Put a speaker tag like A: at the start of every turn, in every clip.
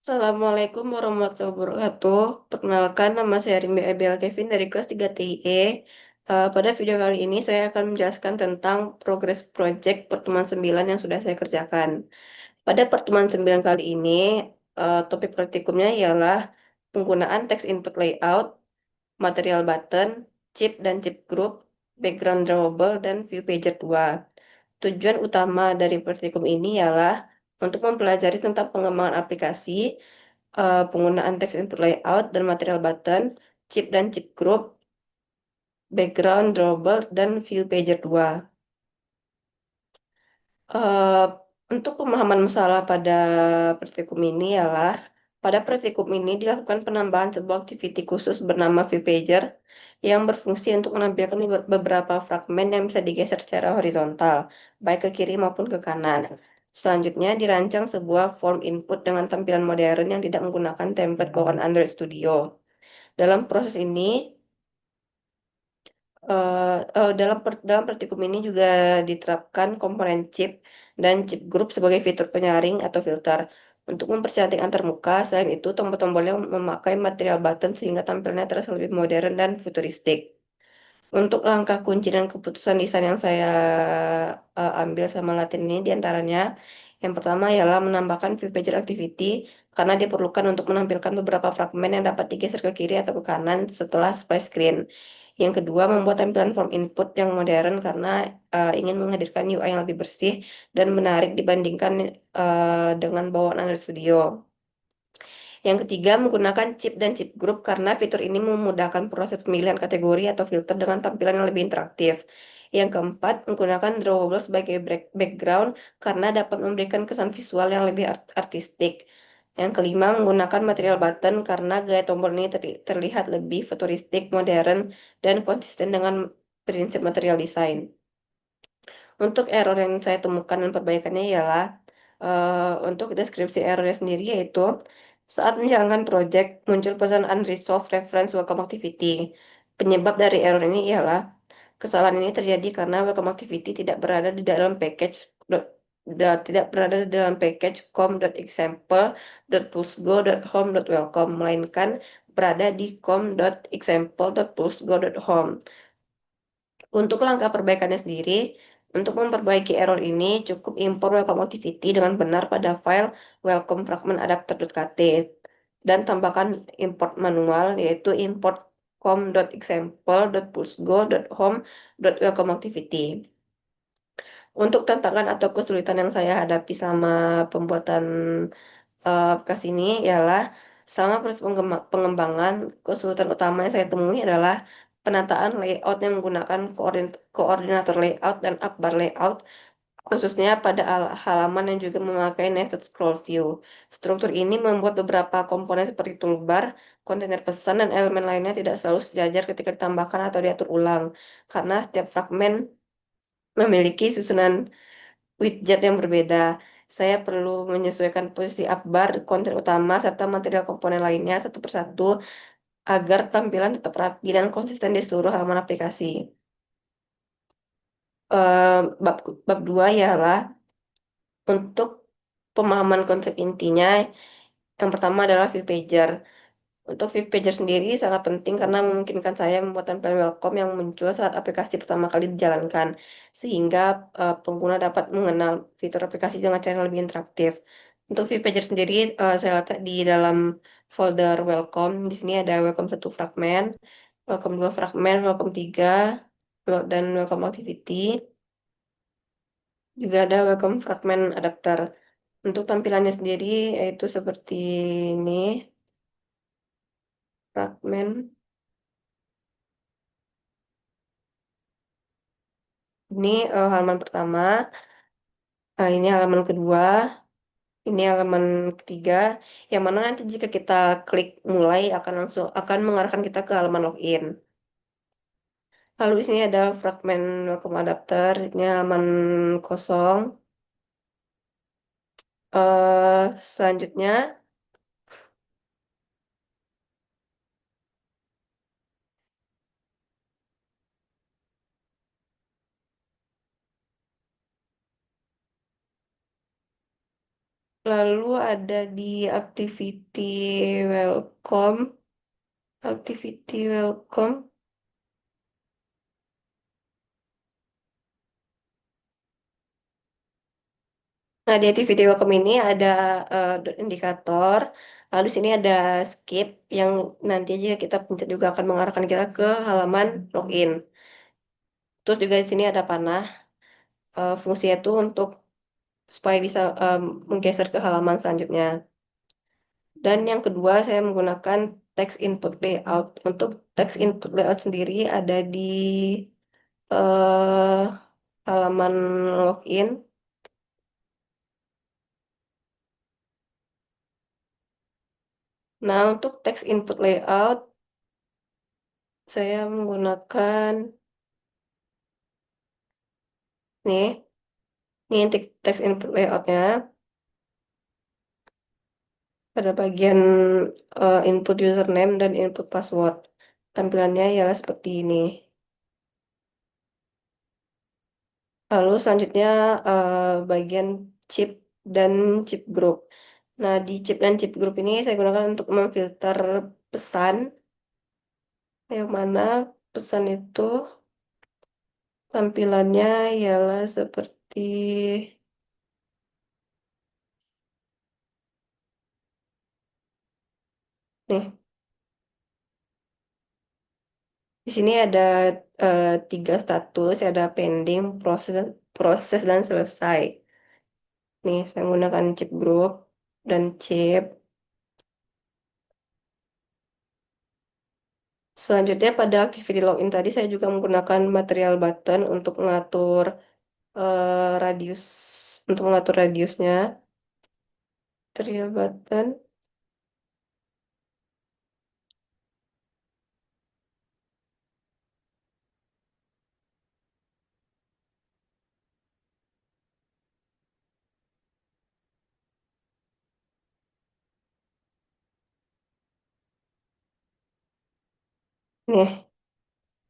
A: Assalamualaikum warahmatullahi wabarakatuh. Perkenalkan, nama saya Rimbi Abel Kevin dari kelas 3 TIE. Pada video kali ini saya akan menjelaskan tentang progres project pertemuan 9 yang sudah saya kerjakan. Pada pertemuan 9 kali ini, topik praktikumnya ialah penggunaan text input layout, material button, chip dan chip group, background drawable, dan view pager 2. Tujuan utama dari praktikum ini ialah untuk mempelajari tentang pengembangan aplikasi, penggunaan text input layout dan material button, chip dan chip group, background drawable, dan view pager 2. Eh, untuk pemahaman masalah pada praktikum ini ialah pada praktikum ini dilakukan penambahan sebuah activity khusus bernama view pager yang berfungsi untuk menampilkan beberapa fragmen yang bisa digeser secara horizontal, baik ke kiri maupun ke kanan. Selanjutnya dirancang sebuah form input dengan tampilan modern yang tidak menggunakan template bawaan Android Studio. Dalam proses ini, dalam praktikum ini juga diterapkan komponen chip dan chip group sebagai fitur penyaring atau filter. Untuk mempercantik antarmuka, selain itu tombol-tombolnya memakai material button sehingga tampilannya terasa lebih modern dan futuristik. Untuk langkah kunci dan keputusan desain yang saya ambil sama Latin ini diantaranya, yang pertama ialah menambahkan view pager activity karena diperlukan untuk menampilkan beberapa fragmen yang dapat digeser ke kiri atau ke kanan setelah splash screen. Yang kedua, membuat tampilan form input yang modern karena ingin menghadirkan UI yang lebih bersih dan menarik dibandingkan dengan bawaan Android Studio. Yang ketiga, menggunakan chip dan chip group karena fitur ini memudahkan proses pemilihan kategori atau filter dengan tampilan yang lebih interaktif. Yang keempat, menggunakan drawable sebagai background karena dapat memberikan kesan visual yang lebih artistik. Yang kelima, menggunakan material button karena gaya tombol ini terlihat lebih futuristik, modern, dan konsisten dengan prinsip material desain. Untuk error yang saya temukan dan perbaikannya ialah untuk deskripsi errornya sendiri yaitu saat menjalankan project muncul pesan unresolved reference welcome activity. Penyebab dari error ini ialah kesalahan ini terjadi karena welcome activity tidak berada di dalam package tidak berada di dalam package com.example.pulsego.home.welcome melainkan berada di com.example.pulsego.home. Untuk langkah perbaikannya sendiri, untuk memperbaiki error ini cukup import welcome activity dengan benar pada file welcome fragment adapter.kt dan tambahkan import manual yaitu import com.example.pulsego.home.welcome activity. Untuk tantangan atau kesulitan yang saya hadapi selama pembuatan aplikasi ini ialah selama proses pengembangan, kesulitan utama yang saya temui adalah penataan layout yang menggunakan koordinator layout dan upbar layout, khususnya pada halaman yang juga memakai nested scroll view. Struktur ini membuat beberapa komponen seperti toolbar, kontainer pesan, dan elemen lainnya tidak selalu sejajar ketika ditambahkan atau diatur ulang, karena setiap fragmen memiliki susunan widget yang berbeda. Saya perlu menyesuaikan posisi upbar, konten utama, serta material komponen lainnya satu persatu agar tampilan tetap rapi dan konsisten di seluruh halaman aplikasi. Eh, bab bab 2 ialah untuk pemahaman konsep intinya. Yang pertama adalah view pager. Untuk view pager sendiri sangat penting karena memungkinkan saya membuat tampilan welcome yang muncul saat aplikasi pertama kali dijalankan, sehingga pengguna dapat mengenal fitur aplikasi dengan cara yang lebih interaktif. Untuk view pager sendiri, saya letak di dalam folder welcome. Di sini ada welcome satu fragmen, welcome 2 fragmen, welcome 3, dan welcome activity. Juga ada welcome fragmen adapter. Untuk tampilannya sendiri, yaitu seperti ini, fragmen. Ini halaman pertama, ini halaman kedua, ini halaman ketiga, yang mana nanti jika kita klik mulai akan mengarahkan kita ke halaman login. Lalu di sini ada fragmen welcome adapter, ini halaman kosong. Selanjutnya, Lalu ada di activity welcome, activity welcome. Nah, di activity welcome ini ada indikator. Lalu di sini ada skip yang nanti aja kita pencet juga akan mengarahkan kita ke halaman login. Terus juga di sini ada panah. Fungsinya itu untuk supaya bisa menggeser ke halaman selanjutnya. Dan yang kedua, saya menggunakan text input layout. Untuk text input layout sendiri ada di eh, halaman login. Nah, untuk text input layout, saya menggunakan nih, nih text input layoutnya. Pada bagian input username dan input password. Tampilannya ialah seperti ini. Lalu selanjutnya bagian chip dan chip group. Nah, di chip dan chip group ini saya gunakan untuk memfilter pesan. Yang mana pesan itu tampilannya ialah seperti nih. Di sini ada tiga status, ada pending, proses, proses dan selesai. Nih, saya menggunakan chip group dan chip. Selanjutnya pada activity login tadi saya juga menggunakan material button untuk mengatur radius, untuk mengatur radiusnya. Material button. Nih,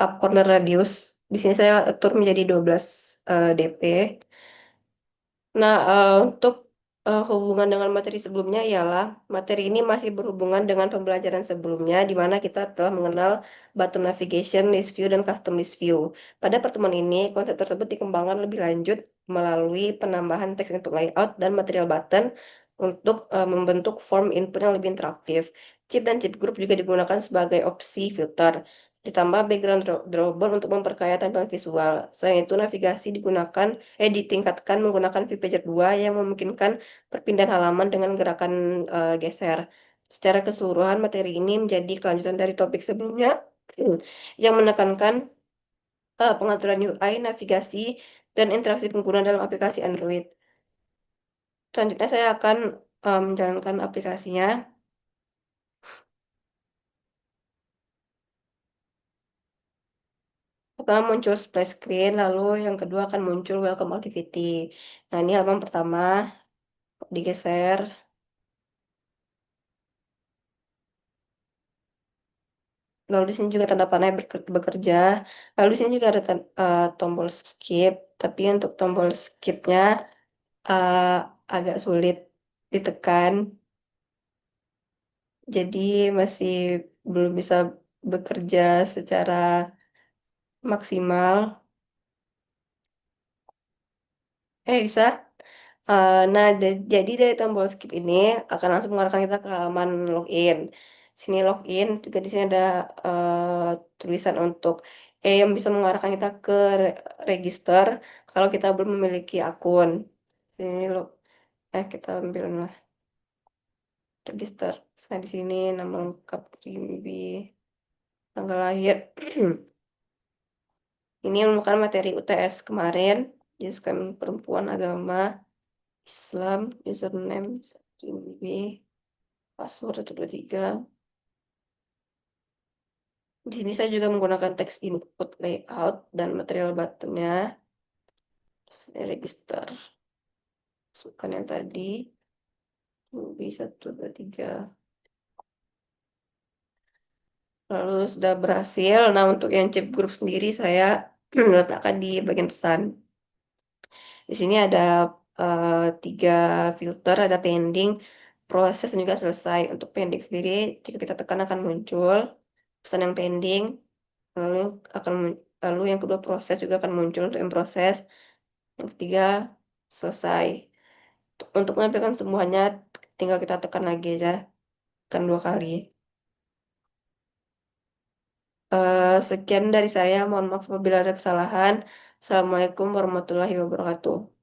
A: up corner radius. Di sini saya atur menjadi 12 dp. Nah, untuk hubungan dengan materi sebelumnya ialah materi ini masih berhubungan dengan pembelajaran sebelumnya, di mana kita telah mengenal button navigation, list view, dan custom list view. Pada pertemuan ini, konsep tersebut dikembangkan lebih lanjut melalui penambahan teks untuk layout dan material button untuk membentuk form input yang lebih interaktif. Chip dan chip group juga digunakan sebagai opsi filter. Ditambah background drawable untuk memperkaya tampilan visual. Selain itu, navigasi ditingkatkan menggunakan view pager 2 yang memungkinkan perpindahan halaman dengan gerakan geser. Secara keseluruhan, materi ini menjadi kelanjutan dari topik sebelumnya yang menekankan pengaturan UI, navigasi, dan interaksi pengguna dalam aplikasi Android. Selanjutnya saya akan menjalankan aplikasinya. Pertama muncul splash screen, lalu yang kedua akan muncul welcome activity. Nah, ini halaman pertama, digeser. Lalu di sini juga tanda panah bekerja. Lalu di sini juga ada tombol skip, tapi untuk tombol skipnya uh, agak sulit ditekan, jadi masih belum bisa bekerja secara maksimal. Bisa. Nah, jadi dari tombol skip ini akan langsung mengarahkan kita ke halaman login. Sini login, juga di sini ada tulisan untuk yang bisa mengarahkan kita ke register kalau kita belum memiliki akun. Sini lo, kita ambil lah register. Nah, di sini nama lengkap Rimbi, tanggal lahir. Ini merupakan materi UTS kemarin. Jenis kelamin perempuan, agama Islam, username Rimbi. Password 123. Di sini saya juga menggunakan text input layout dan material buttonnya. Saya register. Masukkan yang tadi. Ruby 123. Lalu sudah berhasil. Nah, untuk yang chip group sendiri saya letakkan di bagian pesan. Di sini ada 3 filter, ada pending, proses dan juga selesai. Untuk pending sendiri, jika kita tekan akan muncul pesan yang pending, lalu lalu yang kedua proses juga akan muncul untuk yang proses, yang ketiga selesai. Untuk menampilkan semuanya, tinggal kita tekan lagi aja, tekan 2 kali. Sekian dari saya, mohon maaf apabila ada kesalahan. Assalamualaikum warahmatullahi wabarakatuh.